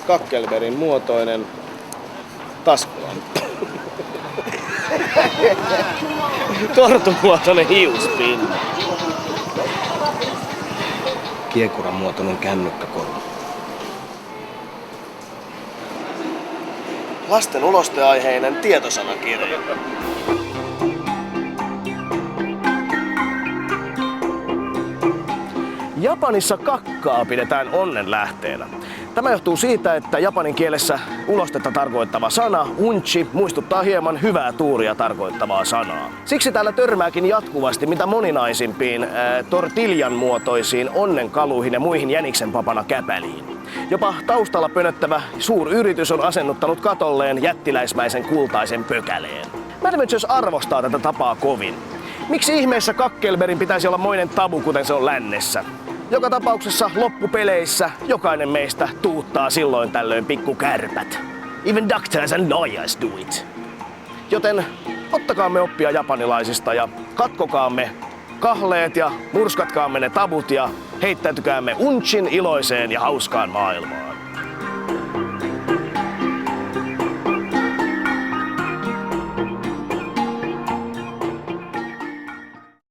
Kakkelberin muotoinen taskulamppu. Tortumuotoinen hiuspinna. Kiekuran muotoinen kännykkäkorva. Lasten ulosteaiheinen tietosanakirja. Japanissa kakkaa pidetään onnen lähteenä. Tämä johtuu siitä, että japanin kielessä ulostetta tarkoittava sana unchi muistuttaa hieman hyvää tuuria tarkoittavaa sanaa. Siksi täällä törmääkin jatkuvasti mitä moninaisimpiin tortiljan muotoisiin onnenkaluihin ja muihin jäniksen papana käpäliin. Jopa taustalla pönöttävä suuryritys on asennuttanut katolleen jättiläismäisen kultaisen pökäleen. Adventures arvostaa tätä tapaa kovin. Miksi ihmeessä Kakkelberin pitäisi olla moinen tabu, kuten se on lännessä? Joka tapauksessa loppupeleissä jokainen meistä tuuttaa silloin tällöin pikkukärpät. Even doctors and lawyers do it. Joten ottakaamme oppia japanilaisista ja katkokaamme kahleet ja murskatkaamme ne tabut ja heittäytykäämme unchin iloiseen ja hauskaan maailmaan.